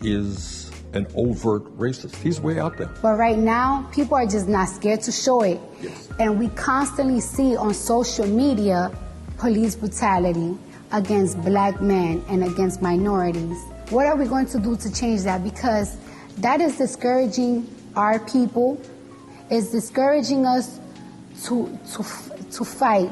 is an overt racist. He's way out there. But right now, people are just not scared to show it. Yes. And we constantly see on social media police brutality against black men and against minorities. What are we going to do to change that? Because that is discouraging our people. It's discouraging us to fight.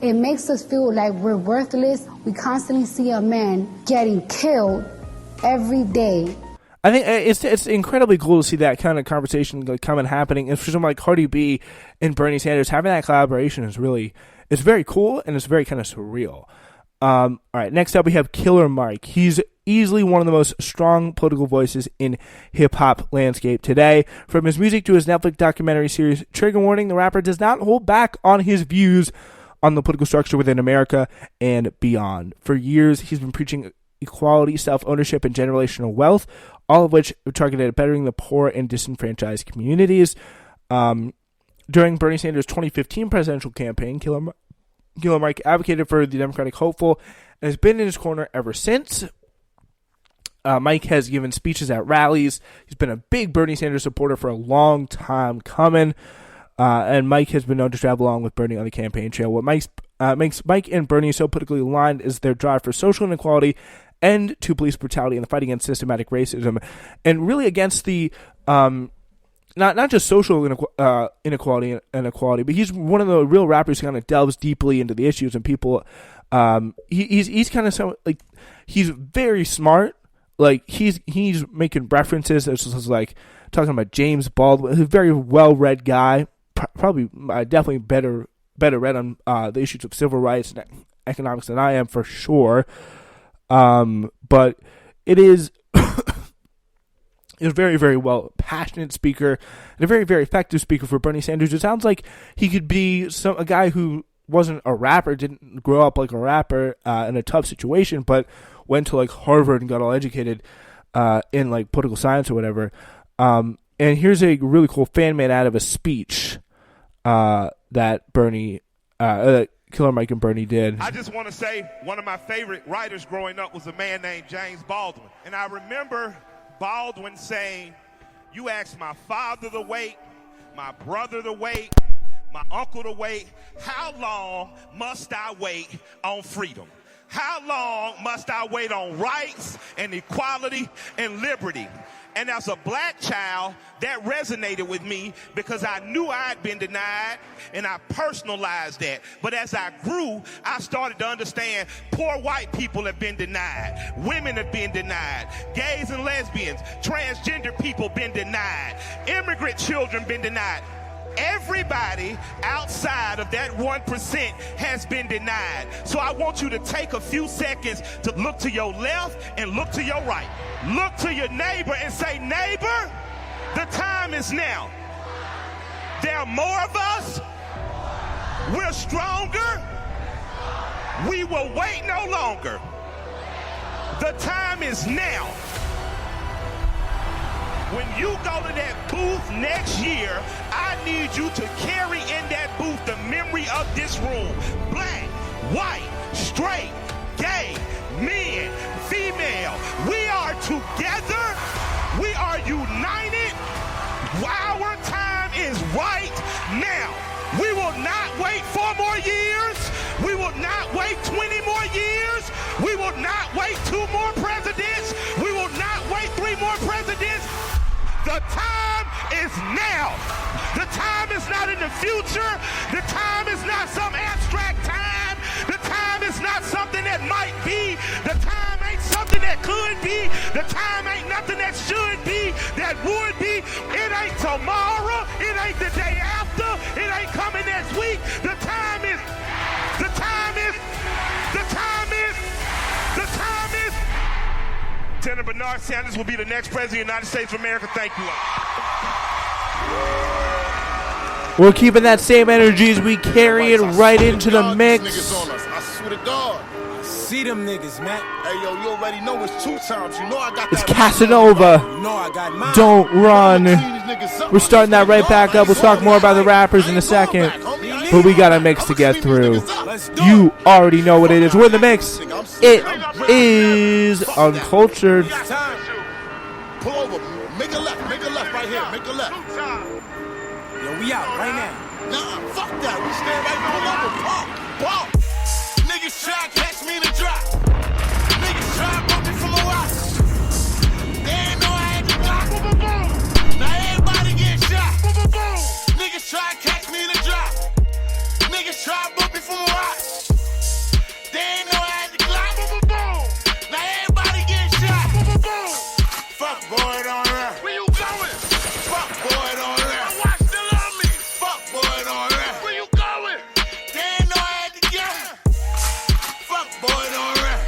It makes us feel like we're worthless. We constantly see a man getting killed every day. I think it's incredibly cool to see that kind of conversation happening. And for someone like Cardi B and Bernie Sanders, having that collaboration it's very cool, and it's very kind of surreal. All right, next up we have Killer Mike. He's easily one of the most strong political voices in hip-hop landscape today. From his music to his Netflix documentary series, Trigger Warning, the rapper does not hold back on his views on the political structure within America and beyond. For years, he's been preaching equality, self-ownership, and generational wealth, all of which are targeted at bettering the poor and disenfranchised communities. During Bernie Sanders' 2015 presidential campaign, Killer Mike advocated for the Democratic hopeful and has been in his corner ever since. Mike has given speeches at rallies. He's been a big Bernie Sanders supporter for a long time coming. And Mike has been known to travel along with Bernie on the campaign trail. What makes Mike and Bernie so politically aligned is their drive for social inequality, end to police brutality, and the fight against systematic racism, and really against the not just social inequality and equality, but he's one of the real rappers who kind of delves deeply into the issues, and people. He's kind of like, he's very smart. Like he's making references. It's just like talking about James Baldwin, a very well-read guy, probably definitely better read on the issues of civil rights and economics than I am, for sure. But it is a very, very well passionate speaker and a very, very effective speaker for Bernie Sanders. It sounds like he could be a guy who wasn't a rapper, didn't grow up like a rapper in a tough situation, but went to like Harvard and got all educated in like political science or whatever. And here's a really cool fan made out of a speech that Killer Mike and Bernie did. I just want to say one of my favorite writers growing up was a man named James Baldwin. And I remember Baldwin saying, "You ask my father to wait, my brother to wait, my uncle to wait. How long must I wait on freedom? How long must I wait on rights and equality and liberty?" And as a black child, that resonated with me because I knew I'd been denied, and I personalized that. But as I grew, I started to understand poor white people have been denied. Women have been denied. Gays and lesbians, transgender people been denied. Immigrant children been denied. Everybody outside of that 1% has been denied. So I want you to take a few seconds to look to your left and look to your right. Look to your neighbor and say, "Neighbor, the time is now. There are more of us. We're stronger. We will wait no longer. The time is now." When you go to that booth next year, I need you to carry in that booth the memory of this room. Black, white, straight, gay, men, female. We are together. We are united. Our time is right now. We will not wait 4 more years. We will not wait 20 more years. We will not wait 2 more presidents. We will not wait 3 more presidents. The time is now. The time is not in the future. The time is not some abstract time. The time is not something that might be. The time ain't something that could be. The time ain't nothing that should be, that would be. It ain't tomorrow. It ain't the day after. It ain't coming next week. The time is. Senator Bernard Sanders will be the next president of the United States of America. Thank you all. We're keeping that same energy as we carry it right into the mix. I swear to God. See them niggas, man. Hey, yo, you already know it's 2 times. You know I got It's that. Casanova. You know I got mine. Don't run. We're starting that right back up. We'll talk more about the rappers in a second. But we got a mix to get through. You already know what it is. We're in the mix. It is Uncultured. pull over. Make a left right here. Make a left. Yo, we out right now. Nah, fuck that. We stand right pull over. Park. Niggas try to catch me in the drop. Niggas try to put me from a rock. They ain't know I had the block. Now everybody get shot. Niggas try to catch me in the drop. Niggas try to put me from a rock. They ain't know I had the block. Now everybody get shot. Fuck boy, don't run. Where you going? Fuck boy, don't run. My watch still on me. Fuck boy, don't run. Where you going? They ain't know I had the gun. Fuck boy, don't run.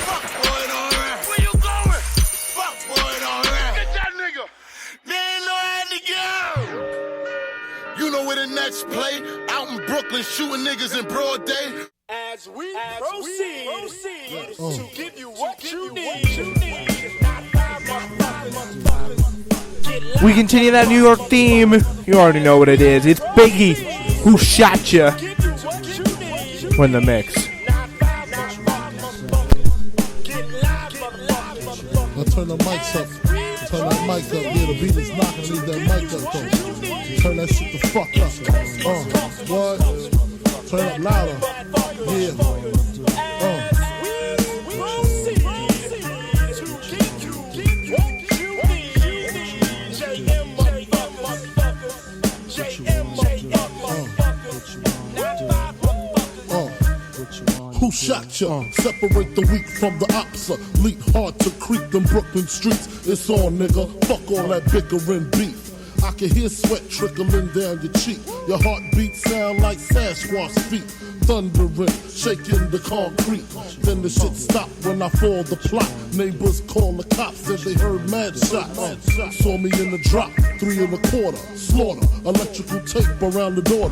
Fuck boy, don't run. Where you going? Fuck boy, don't run. Get that nigga. They ain't know I had the gun. You know where the Nets play? Out in Brooklyn, shooting niggas in broad day. As we proceed to give you what you need. We continue that New York theme. You already know what it is. It's Biggie Who Shot Ya. We're in the mix. Now turn the mics up. Turn that mic up. Yeah, the beat is knocking. Leave that mic up though. Turn that shit the fuck up. What? Turn it up louder. Yeah. Who shot ya? Separate the weak from the opsa. Leap hard to creep them Brooklyn streets. It's on, nigga. Fuck all that bickering beef. I can hear sweat trickling down your cheek. Your heartbeat sound like Sasquatch feet. Thundering, shaking the concrete. Then the shit stopped when I fall the plot. Neighbors call the cops, said they heard mad shots. Saw me in the drop, 3 1/4. Slaughter, electrical tape around the door.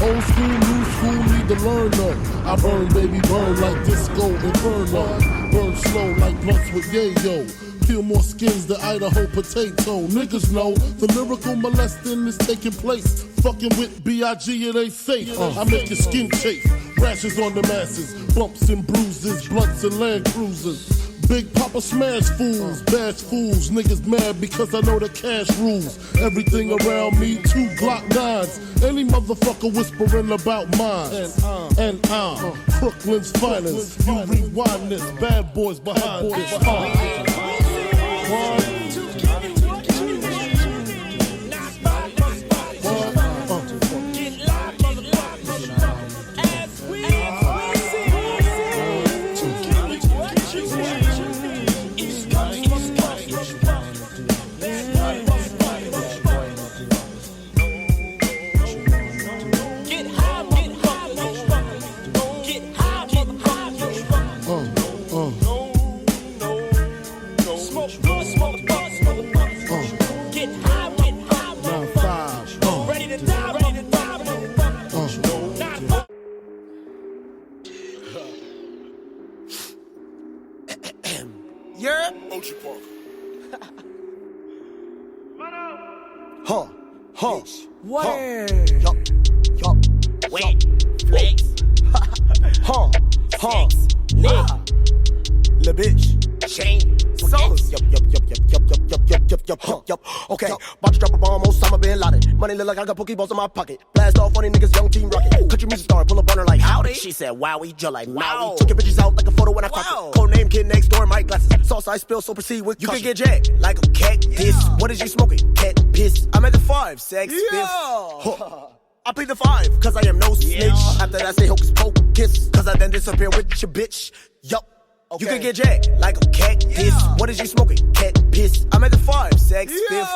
Old school, new school, need to learn though. I burn, baby, burn like disco inferno. Burn slow like blunts with yayo. Peel more skins than Idaho potato. Niggas know the lyrical molesting is taking place. Fucking with B.I.G. it ain't safe. I make your skin chafe. Rashes on the masses. Bumps and bruises. Blunts and Land Cruisers. Big Papa smash fools. Bash fools. Niggas mad because I know the cash rules. Everything around me, 2 Glock 9s. Any motherfucker whispering about mine. And I'm Brooklyn's finest. You rewind this. Bad boys behind this. Where? Yup. Wait. Flex. Nick. La bitch. Chain. Sauce. Yup. Okay. About to drop a bomb on Osama bin Laden. Money look like I got Pokeballs in my pocket. Blast off funny niggas, young team rocket. Country music star, pull up on her like howdy. She said wowie, just like Maui. Took your bitches out like a photo when I caught it. Code name kid next door, my glasses. Sauce I spill, so proceed with caution. You can get jacked like a cactus. What is you smoking? Cat piss. I'm at the 5, sex, fifth. I plead the 5, cause I am no snitch. After that, say hocus pocus, cause I then disappear with your bitch. Yup. Okay. You can get jacked like a cactus. What is you smoking? Cat piss. I'm at the 5, sex, fifth.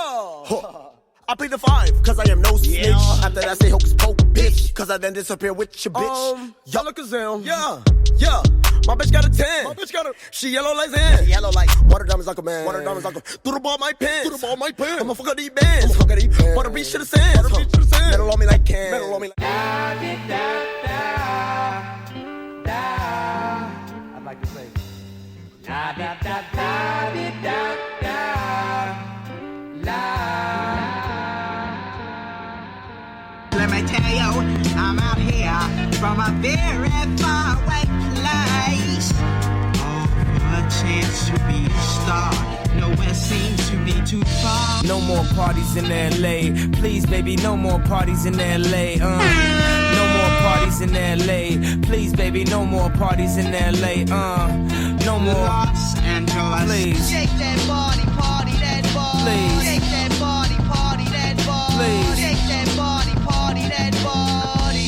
I plead the 5, cause I am no snitch. After that, say hocus pocus, cause I then disappear with your bitch. Yalakazam. Yeah. My bitch got a 10. She yellow like Zan. Water diamonds like a man. Through the ball my pants. I'ma fuck up these bands. Butter beat shit of sands. Metal on me like can. I'd like to say. Da da da da da da la. Let me tell you, I'm out here from a very far away place. Oh, for a chance to be a star. Nowhere seems to be too far. No more parties in LA. Please, baby, no more parties in LA. No more parties in LA. Please, baby, no more parties in LA. No more. Los Angeles. Please. Shake that body, party that body. Please. Shake that body, party that body. Please. Shake that body, party that body.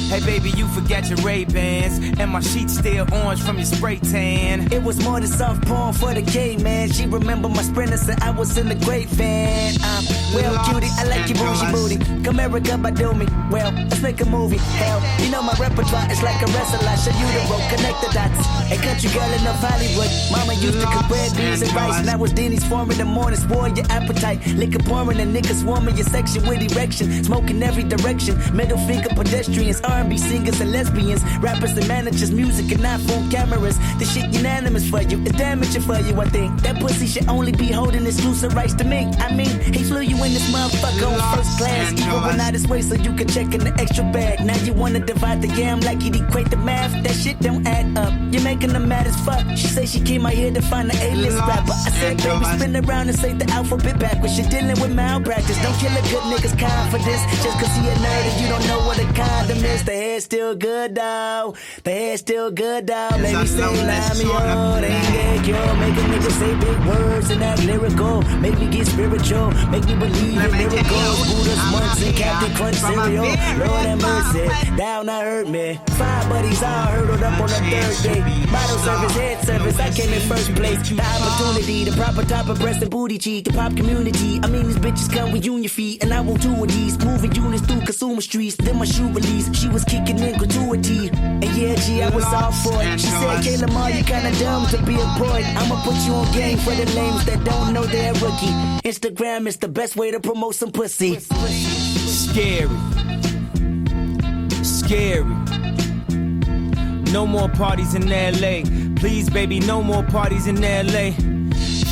Hey baby, you forgot your Ray-Bans, and my sheets still orange from your spray tan. It was more than soft porn for the gay man. She remember my sprinter said I was in the great van. Well, cutie, I like your bougie booty. Come Erica, by do me. Well, let's make a movie. Hell, you know my repertoire is like a wrestler. I show you the road, connect the dots. A country girl in North Hollywood. Mama used to cook red beans and rice. Now was Denny's form in the morning, spoil your appetite. Liquor pouring and niggas warming your section with erection. Smoking every direction. Middle finger pedestrians, R&B singers and lesbians. Rappers and managers, music and iPhone cameras. The shit unanimous for you. It's damaging for you, I think. That pussy should only be holding exclusive rights to me. I mean, he flew you in this motherfucker on first class. Even went out his way so you could check in the extra bag. Now you wanna divide the yam like you'd equate the math. That shit don't add up. You're making them mad as fuck. She say she came out here to find an A-list rapper. I said, baby, spin around and say the alphabet backwards. You're dealing with malpractice. Don't kill a good nigga's confidence just cause he a nerd and you don't know what a condom is. The hair's still good, though. The hair's still good, though. Maybe say lie me on. They ain't get cured. Make a nigga say big words and act lyrical. Make me get spiritual. Make me believe in miracles. Buddha's monks and Captain Crunch cereal. Lord have mercy. Down I hurt me. 5 buddies all hurdled up on the third day. Bottle service, head service. I came in first place. The opportunity, the proper type of breast and booty cheek. The pop community. I mean, these bitches come with union feet. And I want 2 of these. Moving units through consumer streets. Then my shoe release. She was kicking in gratuity. And yeah, G, I was all for it. She said, Kayla Ma, you kinda dumb to be a boy. I'ma put you on game for the lames that don't know they're a rookie. Instagram is the best way to promote some pussy. Scary. Scary. No more parties in LA. Please, baby, no more parties in LA.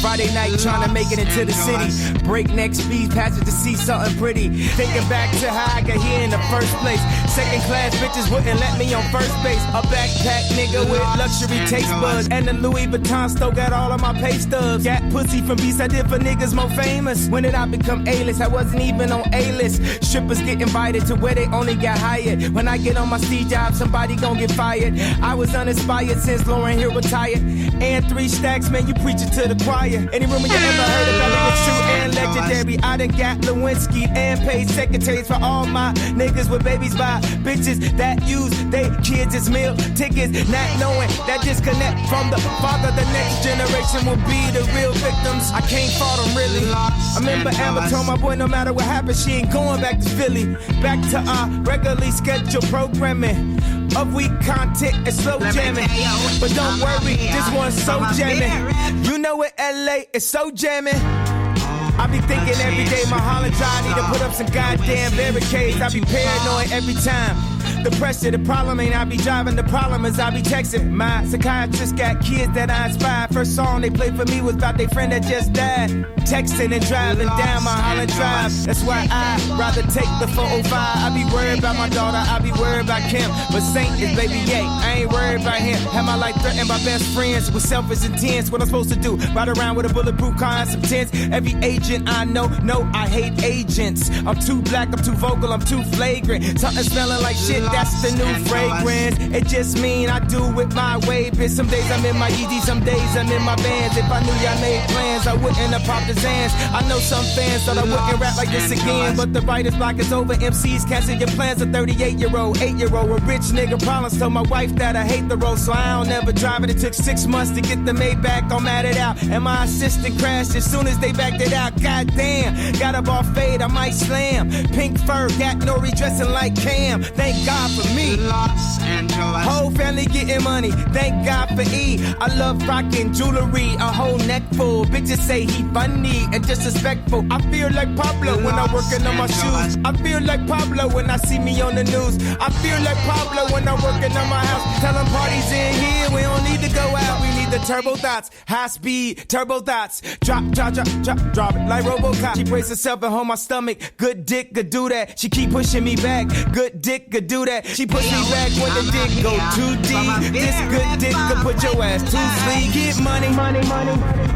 Friday night trying to make it into the city. Breakneck speed, passage to see something pretty. Thinking back to how I got here in the first place. Second class bitches wouldn't let me on first base. A backpack nigga with luxury taste buds. And the Louis Vuitton store got all of my pay stubs. Got pussy from beats I did for niggas more famous. When did I become A-list? I wasn't even on A-list. Strippers get invited to where they only got hired. When I get on my Steve job, somebody gon' get fired. I was uninspired since Lauren Hill retired. And 3 stacks, man, you preaching to the choir. Any rumor you ever heard about it was true and legendary. I done got Lewinsky and paid secretaries for all my niggas with babies by bitches that use they kids as meal tickets. Not knowing that disconnect from the father, the next generation will be the real victims. I can't fault them really. I remember Amber told my boy no matter what happens, she ain't going back to Philly. Back to our regularly scheduled programming of week content and slow jamming. But don't worry, this one's so jamming. You know what, LA is so jamming. I be thinking every day my Holland Drive need to put up some goddamn barricades. I be paranoid every time. The pressure, the problem ain't I be driving. The problem is I be texting. My psychiatrist got kids that I inspired. First song they played for me was about their friend that just died. Texting and driving down my Holland Drive. That's why I rather take the 405. I be worried about my daughter, I be worried about Kim. But Saint is baby Ye, I ain't worried about him. Have my life threatened by best friends with selfish intents. What I'm supposed to do? Ride around with a bulletproof car and some tents. Every agent I know, no, I hate agents. I'm too black, I'm too vocal, I'm too flagrant. Something smelling like shit, that's the new fragrance. It just mean I do it my way, bitch. Some days I'm in my Yeezy, some days I'm in my Vans. If I knew y'all made plans, I wouldn't have popped the Zans. I know some fans thought I wouldn't rap like this again, but the writer's block is over. MCs cancel your plans. A 38-year-old, 8-year-old, a rich nigga problems. Told my wife that I hate the road, so I don't ever drive it. It took 6 months to get the Maybach, I'm mad it out. And my assistant crashed as soon as they backed it out. Goddamn, got a ball fade, I might slam. Pink fur, got Nori dressing like Cam. Thank God for me. Los Angeles. Whole family getting money. Thank God for E. I love rocking jewelry, a whole neck full. Bitches say he funny and disrespectful. I feel like Pablo when I'm working on my shoes. I feel like Pablo when I see me on the news. I feel like Pablo when I'm working on my house. Tell them parties in here, we don't need to go out. We need the turbo thoughts, high speed turbo thoughts. Drop, drop, drop, drop, drop it like RoboCop. She brace herself and hold my stomach. Good dick could do that. She keep pushing me back. Good dick could do do that. She push me back when the dick go too deep. This good dick could put your ass to sleep. Get money, money, money.